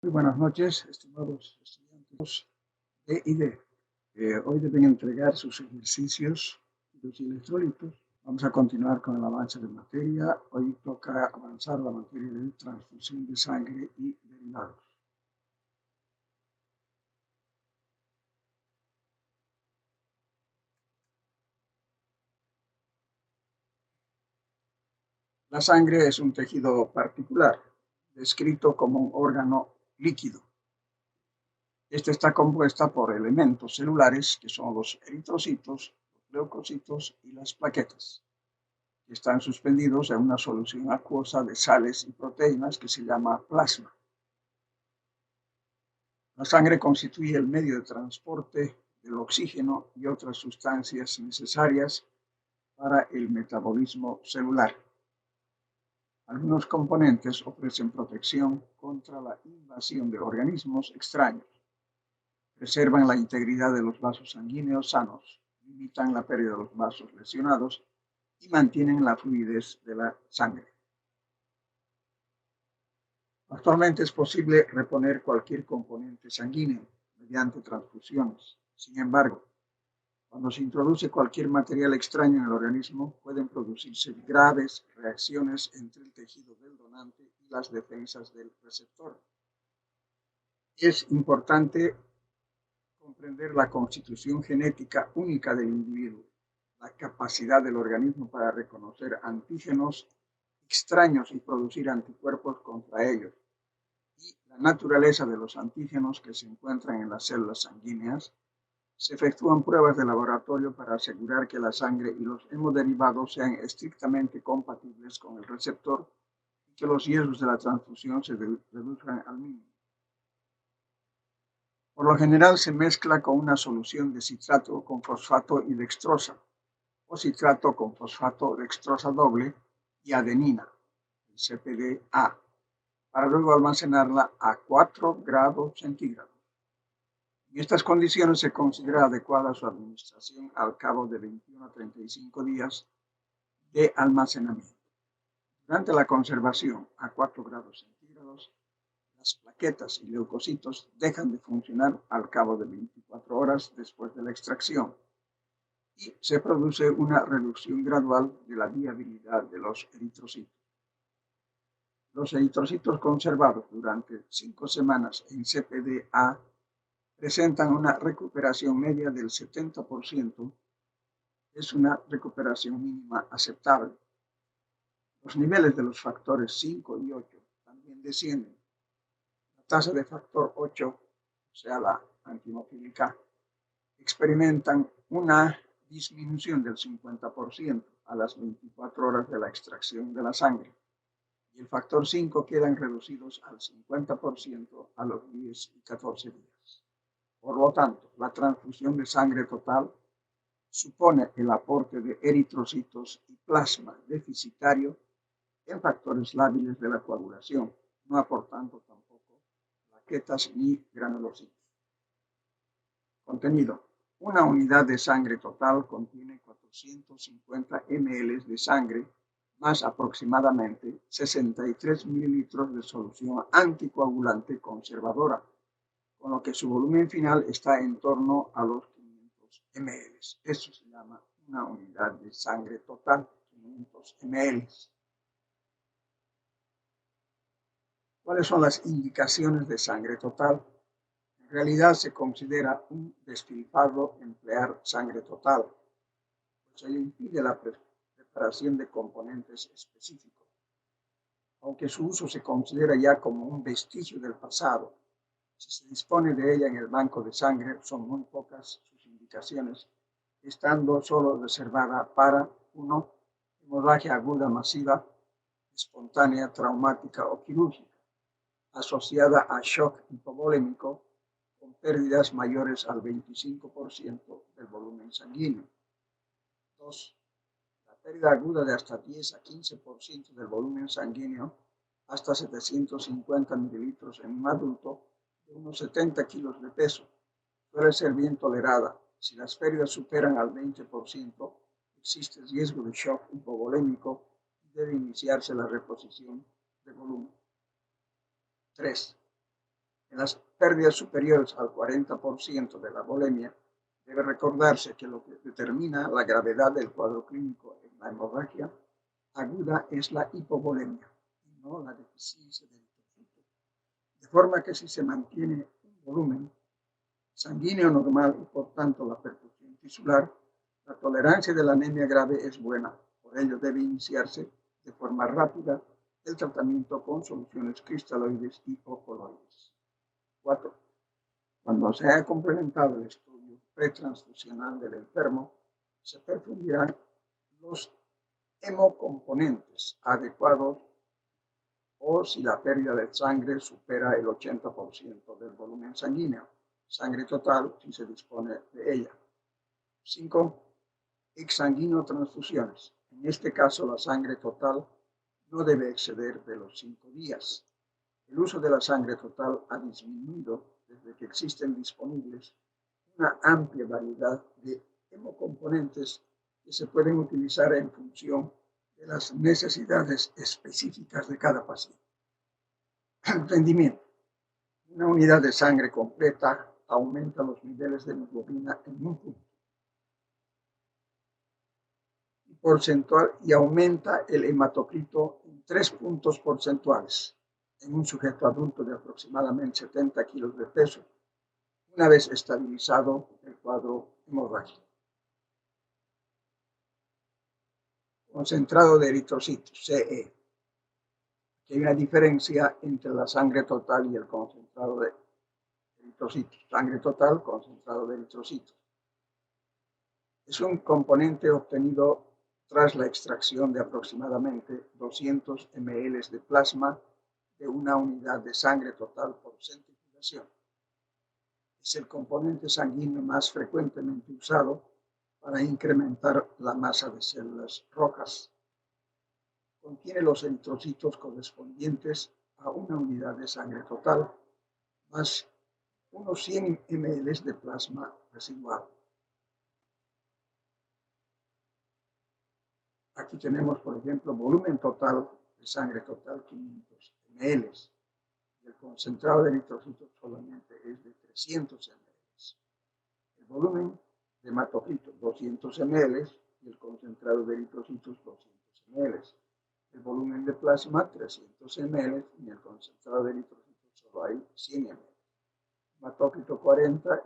Muy buenas noches, estimados estudiantes de ID. Hoy deben entregar sus ejercicios de los electrolitos. Vamos a continuar con el avance de materia. Hoy toca avanzar la materia de transfusión de sangre y derivados. La sangre es un tejido particular, descrito como un órgano líquido. Esta está compuesta por elementos celulares que son los eritrocitos, los leucocitos y las plaquetas, que están suspendidos en una solución acuosa de sales y proteínas que se llama plasma. La sangre constituye el medio de transporte del oxígeno y otras sustancias necesarias para el metabolismo celular. Algunos componentes ofrecen protección contra la invasión de organismos extraños, preservan la integridad de los vasos sanguíneos sanos, limitan la pérdida de los vasos lesionados y mantienen la fluidez de la sangre. Actualmente es posible reponer cualquier componente sanguíneo mediante transfusiones. Sin embargo, cuando se introduce cualquier material extraño en el organismo, pueden producirse graves reacciones entre el tejido del donante y las defensas del receptor. Es importante comprender la constitución genética única del individuo, la capacidad del organismo para reconocer antígenos extraños y producir anticuerpos contra ellos, y la naturaleza de los antígenos que se encuentran en las células sanguíneas. Se efectúan pruebas de laboratorio para asegurar que la sangre y los hemoderivados sean estrictamente compatibles con el receptor y que los riesgos de la transfusión se reduzcan al mínimo. Por lo general se mezcla con una solución de citrato con fosfato y dextrosa, o citrato con fosfato dextrosa doble y adenina, el CPDA, para luego almacenarla a 4 grados centígrados. En estas condiciones se considera adecuada su administración al cabo de 21 a 35 días de almacenamiento. Durante la conservación a 4 grados centígrados, las plaquetas y leucocitos dejan de funcionar al cabo de 24 horas después de la extracción y se produce una reducción gradual de la viabilidad de los eritrocitos. Los eritrocitos conservados durante 5 semanas en CPDA presentan una recuperación media del 70%, es una recuperación mínima aceptable. Los niveles de los factores 5 y 8 también descienden. La tasa de factor 8, o sea, la antimofílica, experimentan una disminución del 50% a las 24 horas de la extracción de la sangre, y el factor 5 quedan reducidos al 50% a los 10 y 14 días. Por lo tanto, la transfusión de sangre total supone el aporte de eritrocitos y plasma deficitario en factores lábiles de la coagulación, no aportando tampoco plaquetas ni granulocitos. Contenido. Una unidad de sangre total contiene 450 ml de sangre más aproximadamente 63 mililitros de solución anticoagulante conservadora, con lo que su volumen final está en torno a los 500 ml. Eso se llama una unidad de sangre total, 500 ml. ¿Cuáles son las indicaciones de sangre total? En realidad se considera un despilfarro emplear sangre total, pues ello impide la preparación de componentes específicos. Aunque su uso se considera ya como un vestigio del pasado, si se dispone de ella en el banco de sangre, son muy pocas sus indicaciones, estando solo reservada para 1. Hemorragia aguda masiva, espontánea, traumática o quirúrgica, asociada a shock hipovolémico con pérdidas mayores al 25% del volumen sanguíneo. 2. La pérdida aguda de hasta 10 a 15% del volumen sanguíneo, hasta 750 mililitros en un adulto de unos 70 kilos de peso, suele ser bien tolerada. Si las pérdidas superan al 20%, existe riesgo de shock hipovolémico y debe iniciarse la reposición de volumen. 3. En las pérdidas superiores al 40% de la bulimia, debe recordarse que lo que determina la gravedad del cuadro clínico en la hemorragia aguda es la hipovolemia y no la deficiencia de eritrocitos. De forma que si se mantiene un volumen sanguíneo normal y por tanto la perfusión tisular, la tolerancia de la anemia grave es buena. Por ello debe iniciarse de forma rápida el tratamiento con soluciones cristaloides y o coloides. 4. Cuando se haya complementado el estudio pretransfusional del enfermo, se perfundirán los hemocomponentes adecuados o si la pérdida de sangre supera el 80% del volumen sanguíneo, sangre total si se dispone de ella. 5. Exsanguinotransfusiones. En este caso, la sangre total no debe exceder de los 5 días. El uso de la sangre total ha disminuido desde que existen disponibles una amplia variedad de hemocomponentes que se pueden utilizar en función de las necesidades específicas de cada paciente. Rendimiento. Una unidad de sangre completa aumenta los niveles de hemoglobina en un punto porcentual y aumenta el hematocrito en 3 puntos porcentuales en un sujeto adulto de aproximadamente 70 kilos de peso, una vez estabilizado el cuadro hemorrágico. Concentrado de eritrocitos, CE. Aquí hay una diferencia entre la sangre total y el concentrado de eritrocitos. Sangre total, concentrado de eritrocitos. Es un componente obtenido tras la extracción de aproximadamente 200 ml de plasma de una unidad de sangre total por centrifugación. Es el componente sanguíneo más frecuentemente usado para incrementar la masa de células rojas. Contiene los eritrocitos correspondientes a una unidad de sangre total, más unos 100 ml de plasma residual. Aquí tenemos, por ejemplo, volumen total de sangre total 500 ml. El concentrado de eritrocitos solamente es de 300 ml. El volumen de hematocrito 200 ml y el concentrado de eritrocitos 200 ml. El volumen de plasma 300 ml y el concentrado de eritrocitos solo hay 100 ml. Hematocrito 40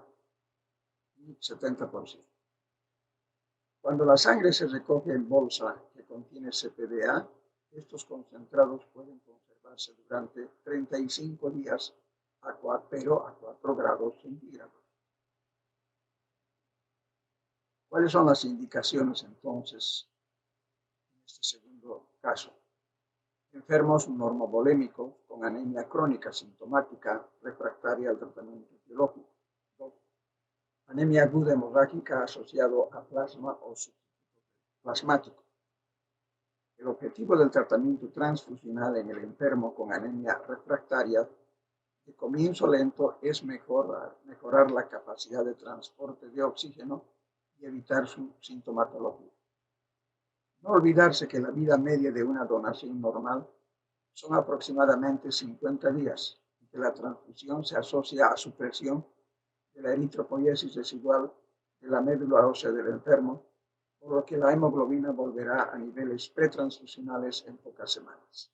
y 70%. Cuando la sangre se recoge en bolsa que contiene CPDA, estos concentrados pueden conservarse durante 35 días, pero a 4 grados centígrados. ¿Cuáles son las indicaciones entonces en este segundo caso? Enfermos normovolémicos con anemia crónica sintomática refractaria al tratamiento biológico. 2. Anemia aguda hemorrágica asociado a plasma o plasmático. El objetivo del tratamiento transfusional en el enfermo con anemia refractaria de comienzo lento es mejorar la capacidad de transporte de oxígeno y evitar su sintomatología. No olvidarse que la vida media de una donación normal son aproximadamente 50 días y que la transfusión se asocia a supresión de la eritropoiesis residual de la médula ósea del enfermo, por lo que la hemoglobina volverá a niveles pretransfusionales en pocas semanas.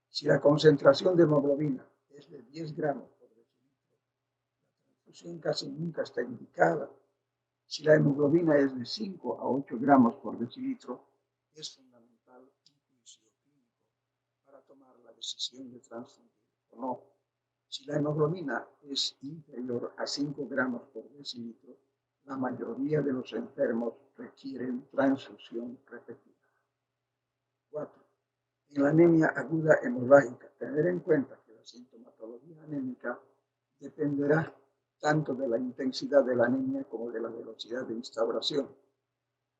Si la concentración de hemoglobina es de 10 gramos por decilitro, la transfusión casi nunca está indicada. Si la hemoglobina es de 5 a 8 gramos por decilitro, es fundamental un juicio clínico para tomar la decisión de transfundir o no. Si la hemoglobina es inferior a 5 gramos por decilitro, la mayoría de los enfermos requieren transfusión repetida. 4. En la anemia aguda hemorrágica, tener en cuenta que la sintomatología anémica dependerá tanto de la intensidad de la anemia como de la velocidad de instauración.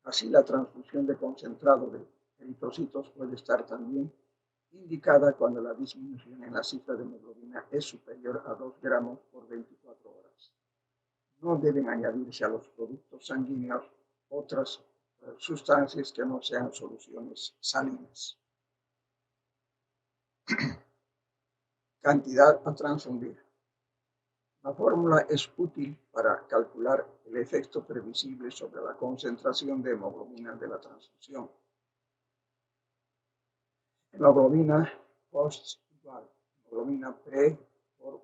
Así, la transfusión de concentrado de eritrocitos puede estar también indicada cuando la disminución en la cifra de hemoglobina es superior a 2 gramos por 24 horas. No deben añadirse a los productos sanguíneos otras sustancias que no sean soluciones salinas. Cantidad a transfundir. La fórmula es útil para calcular el efecto previsible sobre la concentración de hemoglobina de la transfusión. Hemoglobina post igual hemoglobina pre por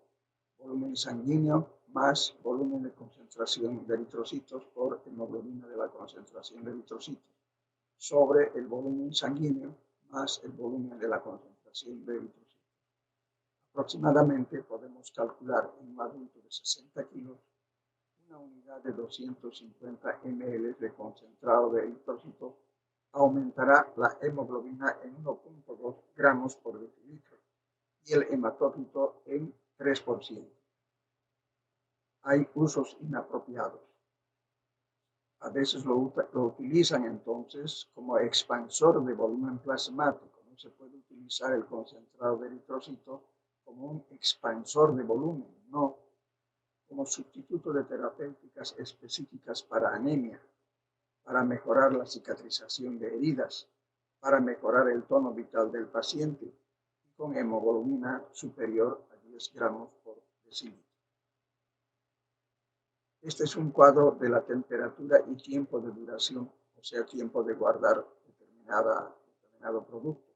volumen sanguíneo más volumen de concentración de eritrocitos por hemoglobina de la concentración de eritrocitos sobre el volumen sanguíneo más el volumen de la concentración de eritrocitos. Aproximadamente podemos calcular en un adulto de 60 kilos una unidad de 250 ml de concentrado de eritrocitos aumentará la hemoglobina en 1.2 gramos por decilitro y el hematócrito en 3%. Hay usos inapropiados. A veces lo utilizan entonces como expansor de volumen plasmático. No se puede utilizar el concentrado de eritrocitos como un expansor de volumen, no como sustituto de terapéuticas específicas para anemia, para mejorar la cicatrización de heridas, para mejorar el tono vital del paciente y con hemoglobina superior a 10 gramos por decilitro. Este es un cuadro de la temperatura y tiempo de duración, o sea, tiempo de guardar determinado producto.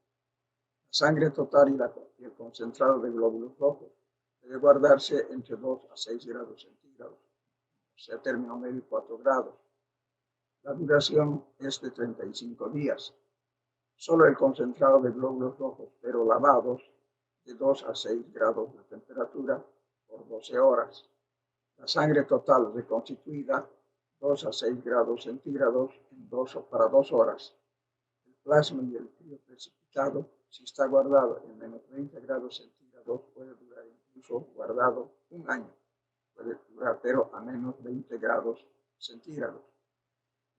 La sangre total y el concentrado de glóbulos rojos debe guardarse entre 2 a 6 grados centígrados, o sea, término medio 4 grados. La duración es de 35 días. Solo el concentrado de glóbulos rojos, pero lavados, de 2 a 6 grados de temperatura por 12 horas. La sangre total reconstituida, 2 a 6 grados centígrados para 2 horas. El plasma y el frío precipitado, si está guardado en menos 20 grados centígrados, puede durar incluso guardado un año. Puede durar, pero a menos 20 grados centígrados.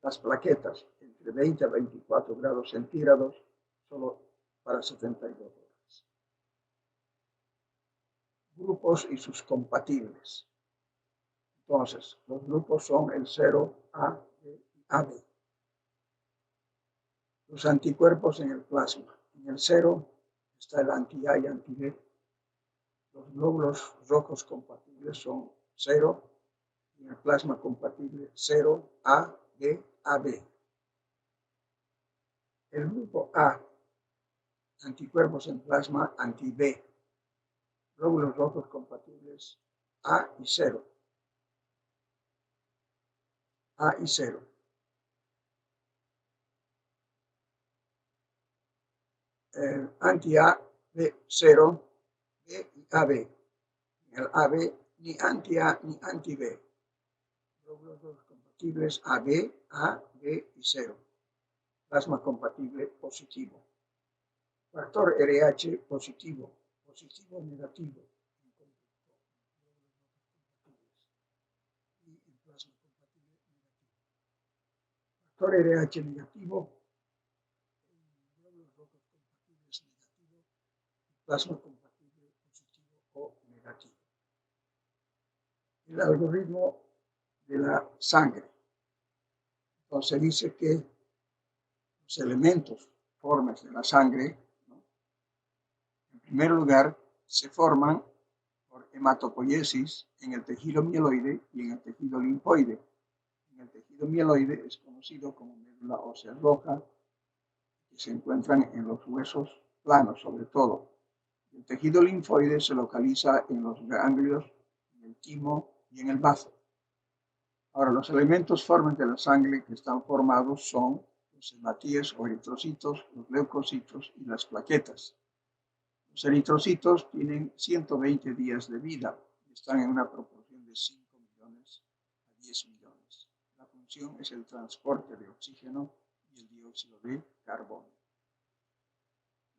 Las plaquetas, entre 20 a 24 grados centígrados, solo para 72 horas. Grupos y sus compatibles. Entonces, los grupos son el 0A, B y AB. Los anticuerpos en el plasma. En el 0 está el anti-A y anti-B. Los glóbulos rojos compatibles son 0 y en el plasma compatible 0A, B, AB. El grupo A, anticuerpos en plasma anti-B. Glóbulos rojos compatibles A y 0. A y 0. Anti-A, B, 0, B y AB. En el AB, ni anti-A ni anti-B. Glóbulos rojos compatibles AB, A, B y 0. Plasma compatible positivo. Factor RH positivo, positivo negativo. Y el plasma compatible negativo. Factor RH negativo. Glóbulos rojos compatibles negativo. Plasma compatible positivo o negativo. El algoritmo de la sangre. Entonces dice que los elementos formes de la sangre, ¿no? En primer lugar, se forman por hematopoiesis en el tejido mieloide y en el tejido linfoide. En el tejido mieloide es conocido como médula ósea roja, que se encuentran en los huesos planos, sobre todo. El tejido linfoide se localiza en los ganglios, en el timo y en el bazo. Ahora, los elementos formes de la sangre que están formados son los hematíes o eritrocitos, los leucocitos y las plaquetas. Los eritrocitos tienen 120 días de vida y están en una proporción de 5 millones a 10 millones. La función es el transporte de oxígeno y el dióxido de carbono.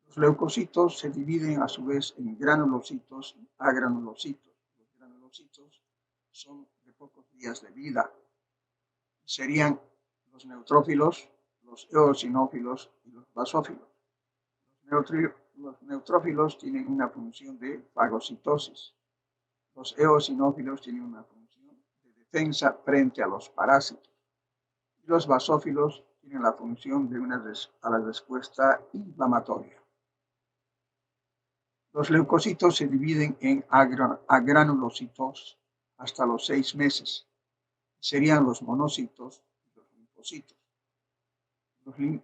Los leucocitos se dividen a su vez en granulocitos y agranulocitos. Los granulocitos son de pocos días de vida. Serían los neutrófilos, los eosinófilos y los basófilos. Los neutrófilos tienen una función de fagocitosis. Los eosinófilos tienen una función de defensa frente a los parásitos. Y los basófilos tienen la función de a la respuesta inflamatoria. Los leucocitos se dividen en agranulocitos hasta los 6 meses. Serían los monocitos y los linfocitos.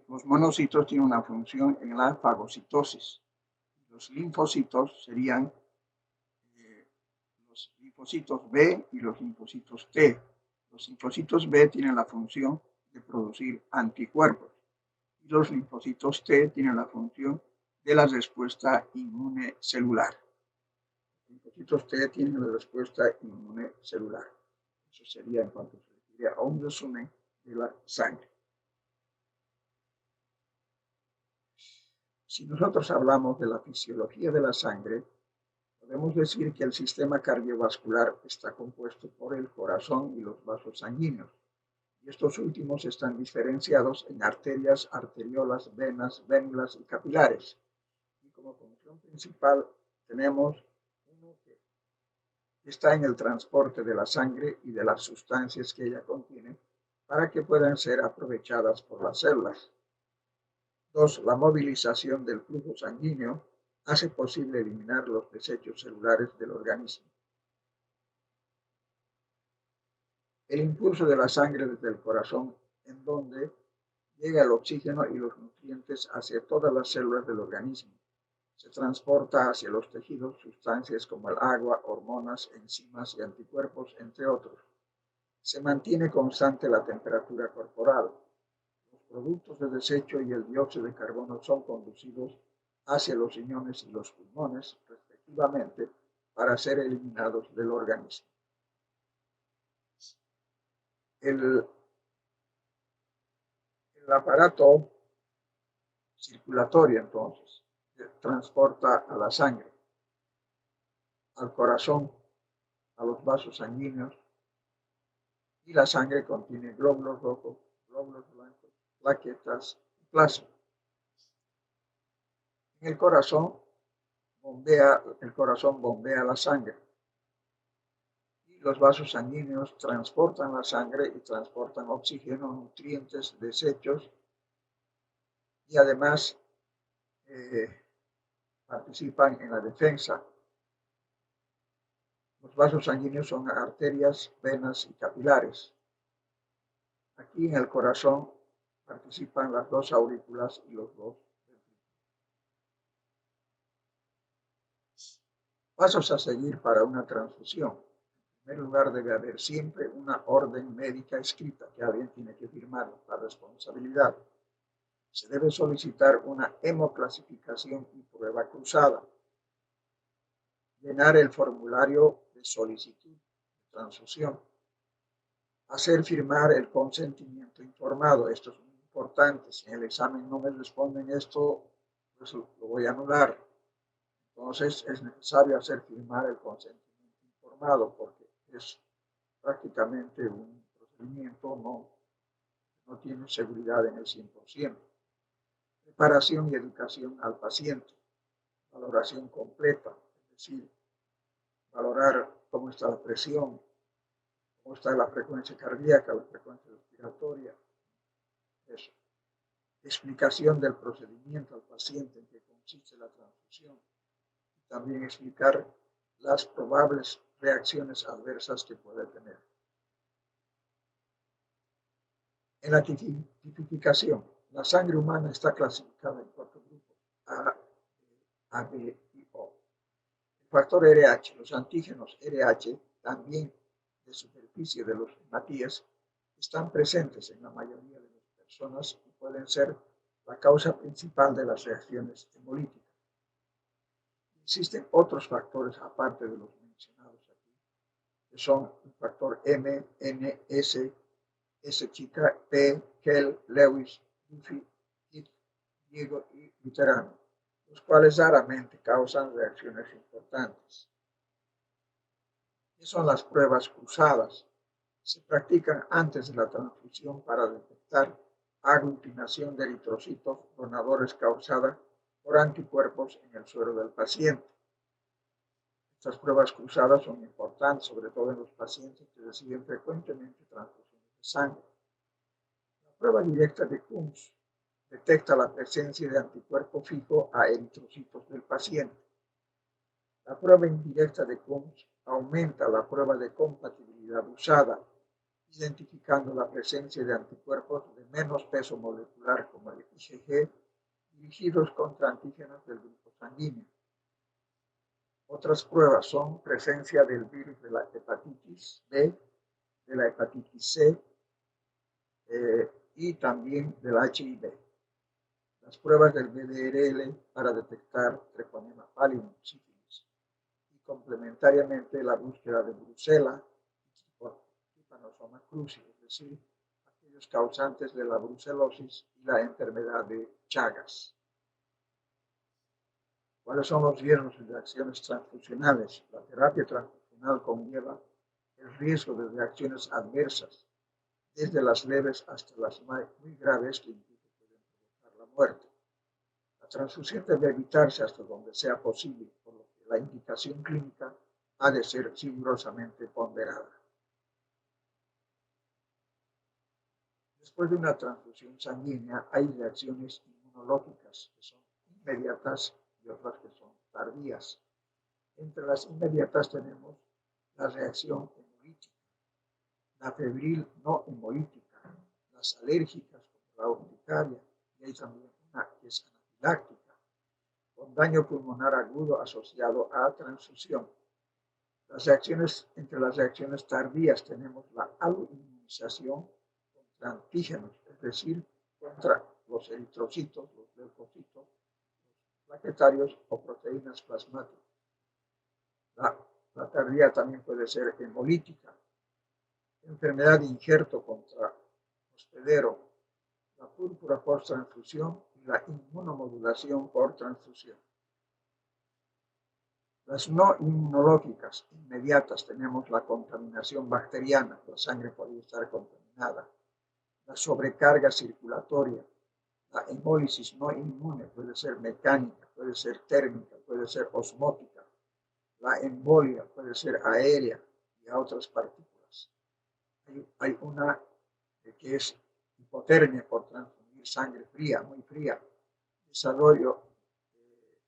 Los monocitos tienen una función en la fagocitosis. Los linfocitos serían los linfocitos B y los linfocitos T. Los linfocitos B tienen la función de producir anticuerpos y los linfocitos T tienen la función de la respuesta inmune celular. Los linfocitos T tienen la respuesta inmune celular. Eso sería en cuanto se refiere a un resumen de la sangre. Si nosotros hablamos de la fisiología de la sangre, podemos decir que el sistema cardiovascular está compuesto por el corazón y los vasos sanguíneos, y estos últimos están diferenciados en arterias, arteriolas, venas, vénulas y capilares. Y como función principal tenemos uno que está en el transporte de la sangre y de las sustancias que ella contiene para que puedan ser aprovechadas por las células. 2. La movilización del flujo sanguíneo hace posible eliminar los desechos celulares del organismo. El impulso de la sangre desde el corazón, en donde llega el oxígeno y los nutrientes hacia todas las células del organismo. Se transporta hacia los tejidos sustancias como el agua, hormonas, enzimas y anticuerpos, entre otros. Se mantiene constante la temperatura corporal. Los productos de desecho y el dióxido de carbono son conducidos hacia los riñones y los pulmones, respectivamente, para ser eliminados del organismo. El aparato circulatorio, entonces, transporta a la sangre, al corazón, a los vasos sanguíneos, y la sangre contiene glóbulos rojos, glóbulos blancos, plaquetas y plasma. El corazón bombea la sangre y los vasos sanguíneos transportan la sangre y transportan oxígeno, nutrientes, desechos y además participan en la defensa. Los vasos sanguíneos son arterias, venas y capilares. Aquí en el corazón participan las dos aurículas y los dos ventrículos. Pasos a seguir para una transfusión. En primer lugar, debe haber siempre una orden médica escrita que alguien tiene que firmar la responsabilidad. Se debe solicitar una hemoclasificación y prueba cruzada. Llenar el formulario de solicitud de transfusión. Hacer firmar el consentimiento informado. Esto es muy importante. Si en el examen no me responden esto, pues lo voy a anular. Entonces es necesario hacer firmar el consentimiento informado porque es prácticamente un procedimiento, no tiene seguridad en el 100%. Preparación y educación al paciente. Valoración completa, es decir, valorar cómo está la presión, cómo está la frecuencia cardíaca, la frecuencia respiratoria, eso. Explicación del procedimiento al paciente en que consiste la transfusión. También explicar las probables reacciones adversas que puede tener. En la tipificación, la sangre humana está clasificada en 4 grupos: A, B y O. El factor RH, los antígenos RH, también de superficie de los hematíes, están presentes en la mayoría de las personas y pueden ser la causa principal de las reacciones hemolíticas. Existen otros factores aparte de los mencionados aquí, que son el factor M, N, S, S chica, P, Kell, Lewis, Duffy, Diego y Luterano, los cuales raramente causan reacciones importantes. ¿Qué son las pruebas cruzadas? Se practican antes de la transfusión para detectar aglutinación de eritrocitos donadores causada por anticuerpos en el suero del paciente. Estas pruebas cruzadas son importantes, sobre todo en los pacientes que reciben frecuentemente transfusiones de sangre. La prueba directa de Kunz detecta la presencia de anticuerpo fijo a eritrocitos del paciente. La prueba indirecta de Kunz aumenta la prueba de compatibilidad usada, identificando la presencia de anticuerpos de menos peso molecular como el IgG, dirigidos contra antígenos del grupo sanguíneo. Otras pruebas son presencia del virus de la hepatitis B, de la hepatitis C y también del HIV. Las pruebas del VDRL para detectar Treponema pallidum, sífilis, y complementariamente la búsqueda de Brucella y Trypanosoma cruzi, es decir, aquellos causantes de la brucelosis y la enfermedad de Chagas. ¿Cuáles son los riesgos de reacciones transfusionales? La terapia transfusional conlleva el riesgo de reacciones adversas, desde las leves hasta las muy graves que incluso pueden provocar la muerte. La transfusión debe evitarse hasta donde sea posible, por lo que la indicación clínica ha de ser rigurosamente ponderada. Después de una transfusión sanguínea hay reacciones inmunológicas que son inmediatas y otras que son tardías. Entre las inmediatas tenemos la reacción hemolítica, la febril no hemolítica, las alérgicas como la urticaria, y hay también una que es anafiláctica, con daño pulmonar agudo asociado a transfusión. Entre las reacciones tardías tenemos la autoinmunización contra antígenos, es decir, contra los eritrocitos, los leucocitos, los plaquetarios o proteínas plasmáticas. La tardía también puede ser hemolítica, enfermedad de injerto contra hospedero, la púrpura por transfusión y la inmunomodulación por transfusión. Las no inmunológicas inmediatas tenemos la contaminación bacteriana, la sangre puede estar contaminada, la sobrecarga circulatoria, la hemólisis no inmune puede ser mecánica, puede ser térmica, puede ser osmótica, la embolia puede ser aérea y a otras partículas. Hay una que es hipotermia por transfundir sangre fría, muy fría, desarrollo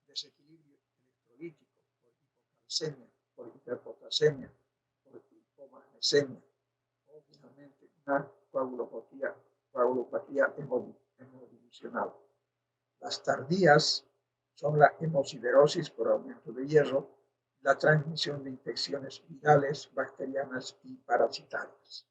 desequilibrio electrolítico por hipocalcemia, por hiperpotasemia, por hipomagnesemia, o finalmente una coagulopatía hemodilucional. Las tardías son la hemosiderosis por aumento de hierro, la transmisión de infecciones virales, bacterianas y parasitarias.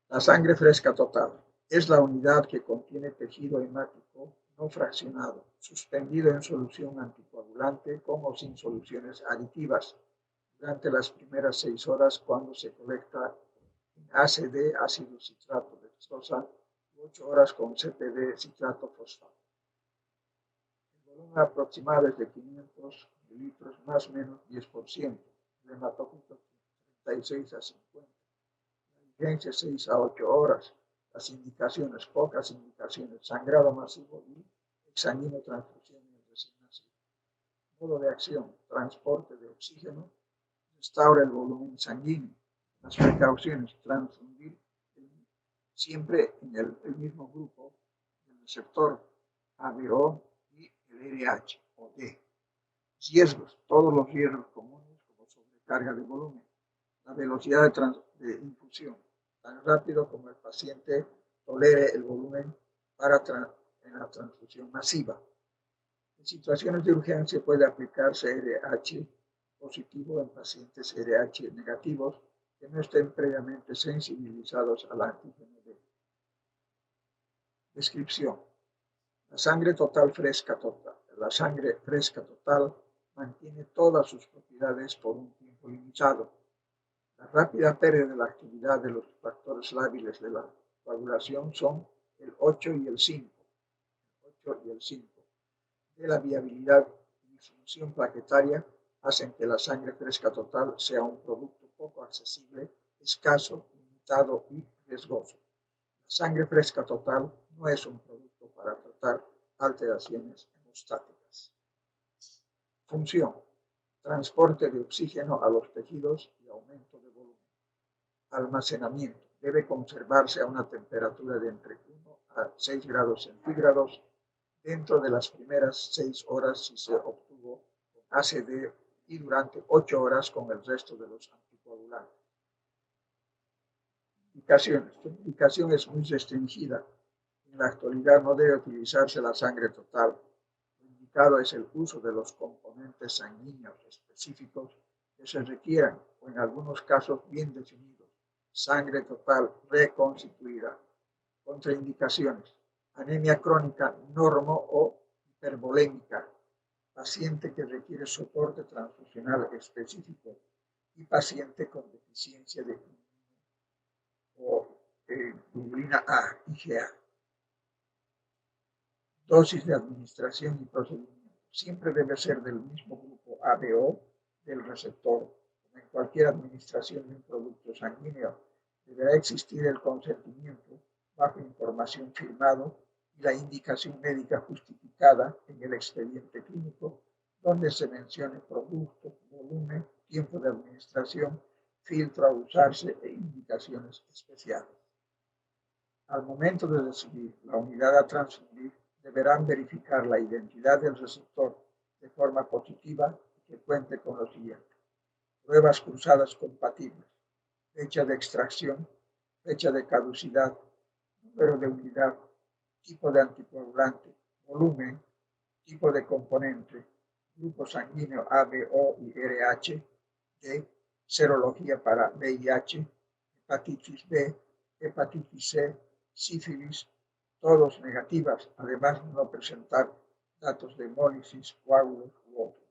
La sangre fresca total es la unidad que contiene tejido hemático no fraccionado, suspendido en solución anticoagulante con o sin soluciones aditivas durante las primeras 6 horas cuando se colecta en ACD, ácido citrato dextrosa, y 8 horas con CPD, citrato fosfato. El volumen aproximado es de 500 mililitros, más o menos 10%, el hematócrito 36 a 50. La vigencia 6 a 8 horas. Las indicaciones, pocas indicaciones, sangrado masivo y exsanguíneo transfusión en el recién nacido. Modo de acción, transporte de oxígeno, restaura el volumen sanguíneo. Las precauciones, transfundir siempre en el mismo grupo del receptor ABO y el RH o D. Riesgos, todos los riesgos comunes como sobrecarga de volumen, la velocidad de infusión, tan rápido como el paciente tolere el volumen en la transfusión masiva. En situaciones de urgencia puede aplicarse RH positivo en pacientes RH negativos que no estén previamente sensibilizados al antígeno D. Descripción. La sangre fresca total mantiene todas sus propiedades por un tiempo limitado. La rápida pérdida de la actividad de los factores lábiles de la coagulación son el 8 y el 5. De la viabilidad y función plaquetaria hacen que la sangre fresca total sea un producto poco accesible, escaso, limitado y riesgoso. La sangre fresca total no es un producto para tratar alteraciones hemostáticas. Función: transporte de oxígeno a los tejidos y aumento de volumen. Almacenamiento: debe conservarse a una temperatura de entre 1 a 6 grados centígrados dentro de las primeras 6 horas si se obtuvo ACD y durante 8 horas con el resto de los anticoagulantes. Indicaciones. Su indicación es muy restringida. En la actualidad no debe utilizarse la sangre total. Lo indicado es el uso de los componentes sanguíneos específicos que se requieran o en algunos casos bien definidos. Sangre total reconstituida. Contraindicaciones. Anemia crónica normo o hipervolémica. Paciente que requiere soporte transfusional específico y paciente con deficiencia de o globulina A, IgA. Dosis de administración y procedimiento. Siempre debe ser del mismo grupo ABO del receptor. Como en cualquier administración de un producto sanguíneo, deberá existir el consentimiento bajo información firmado y la indicación médica justificada en el expediente clínico, donde se mencione producto, volumen, tiempo de administración, filtro a usarse e indicaciones especiales. Al momento de recibir la unidad a transfundir, deberán verificar la identidad del receptor de forma positiva y que cuente con lo siguiente: pruebas cruzadas compatibles, fecha de extracción, fecha de caducidad, número de unidad, tipo de anticoagulante, volumen, tipo de componente, grupo sanguíneo A, B, O y RH, D, serología para VIH, hepatitis B, hepatitis C, sífilis, todos negativas, además de no presentar datos de hemólisis, coágulos u otros.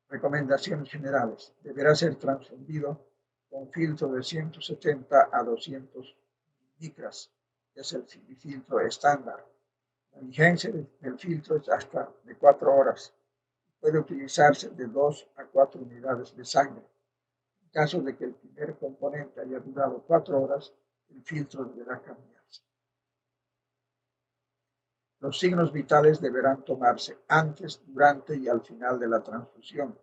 Recomendaciones generales. Deberá ser transfundido con filtro de 170 a 200 micras, que es el filtro estándar. La vigencia del filtro es hasta de 4 horas. Puede utilizarse de 2 a 4 unidades de sangre. En caso de que el primer componente haya durado 4 horas, el filtro deberá cambiarse. Los signos vitales deberán tomarse antes, durante y al final de la transfusión,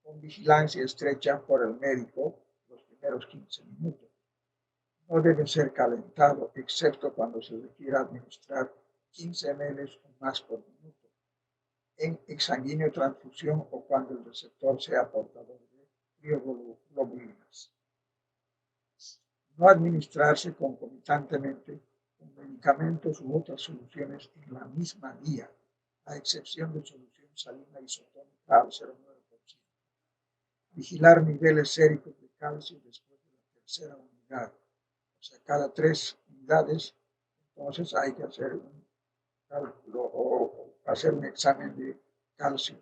con vigilancia estrecha por el médico los primeros 15 minutos. No debe ser calentado, excepto cuando se requiera administrar 15 ml o más por minuto en exsanguíneo transfusión o cuando el receptor sea portador de crioglobulinas. No administrarse concomitantemente con medicamentos u otras soluciones en la misma vía, a excepción de solución salina isotónica al 0,9%. Vigilar niveles séricos de calcio después de la tercera unidad. O sea, cada 3 unidades, entonces hay que hacer un cálculo o hacer un examen de calcio,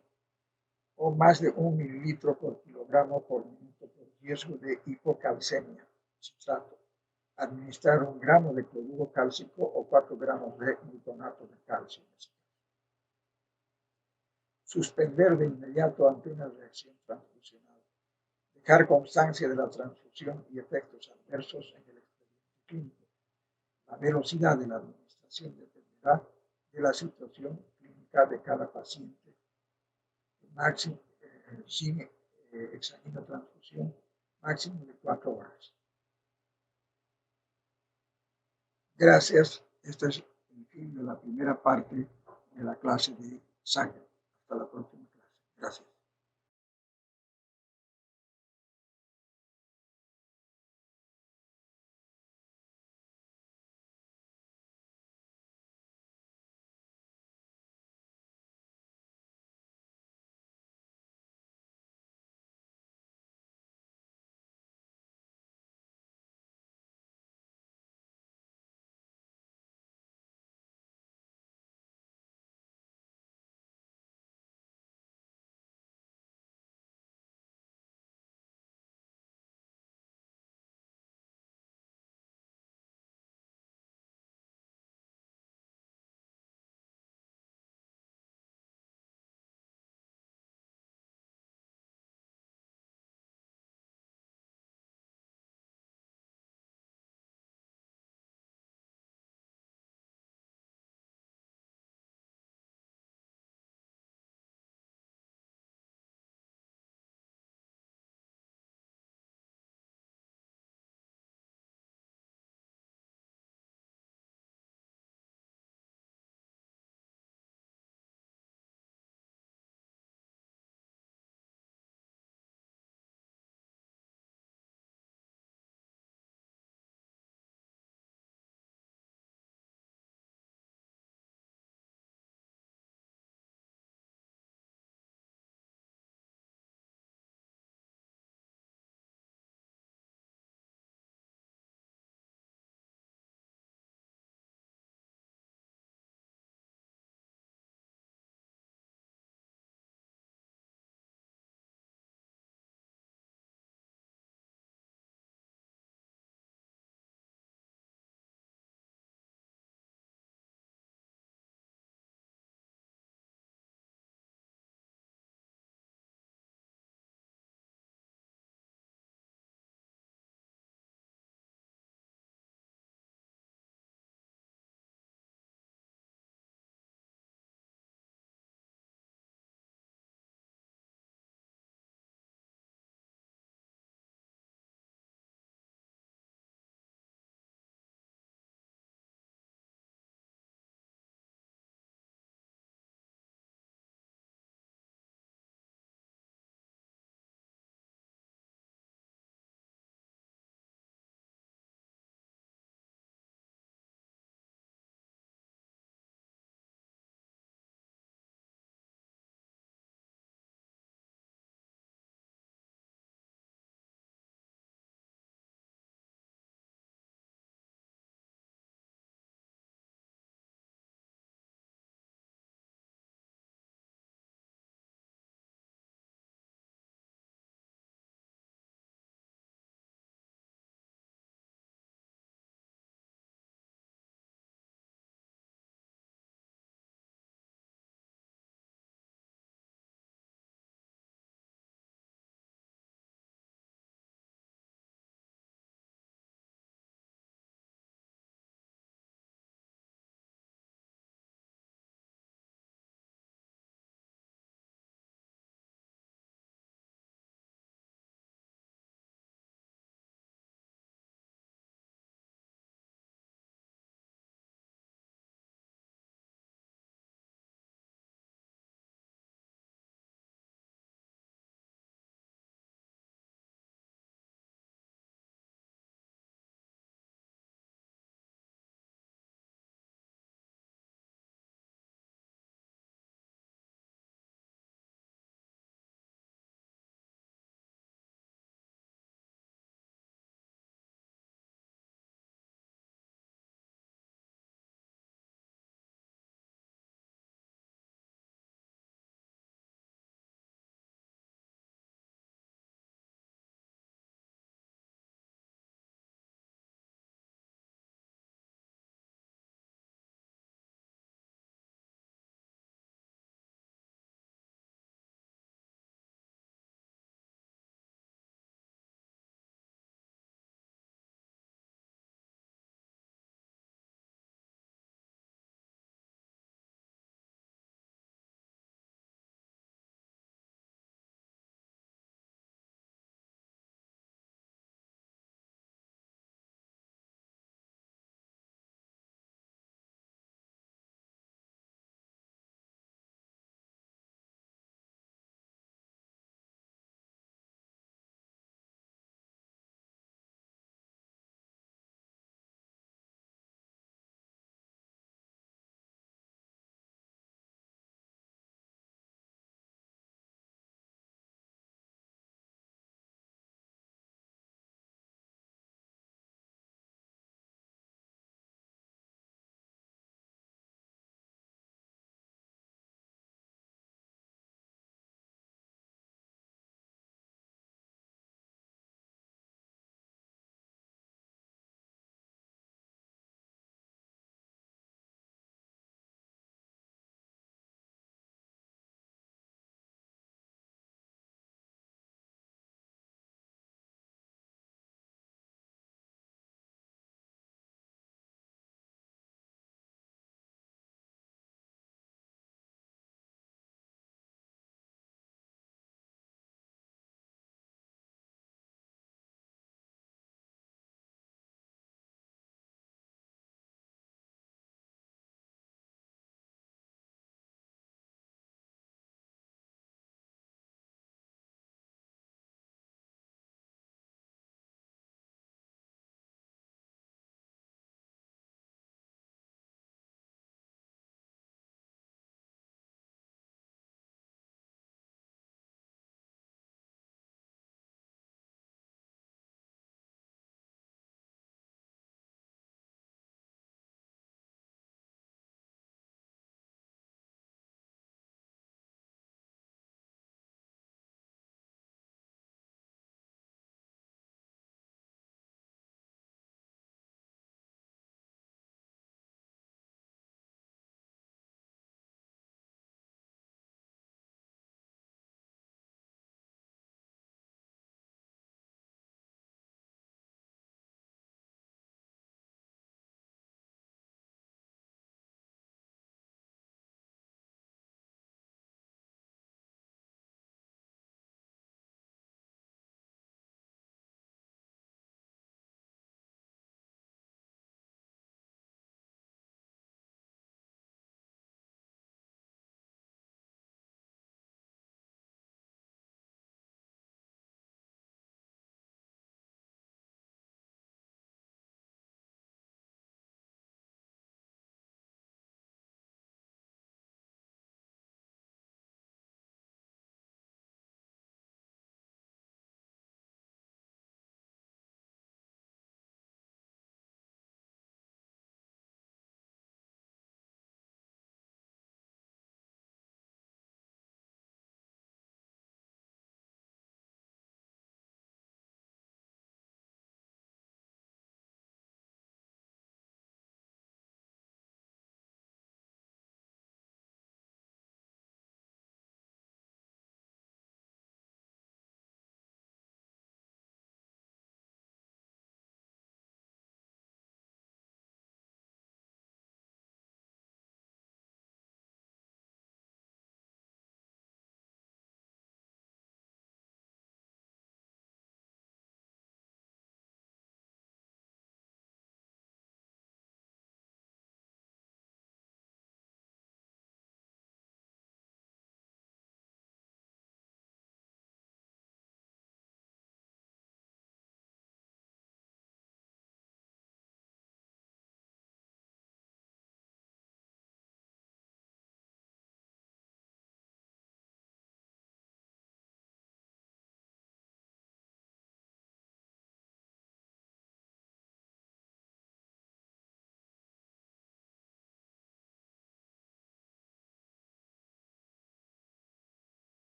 o más de 1 mililitro por kilogramo por minuto por riesgo de hipocalcemia, citrato. Administrar 1 gramo de cloruro cálcico o 4 gramos de gluconato de calcio. Suspender de inmediato ante una reacción transfusional. Dejar constancia de la transfusión y efectos adversos en el expediente clínico. La velocidad de la administración dependerá de la situación clínica de cada paciente. Máximo, sin exsanguíneo transfusión, máximo de 4 horas. Gracias. Este es el fin de la primera parte de la clase de sangre. Hasta la próxima clase. Gracias.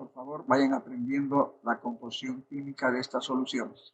favor, vayan aprendiendo la composición química de estas soluciones.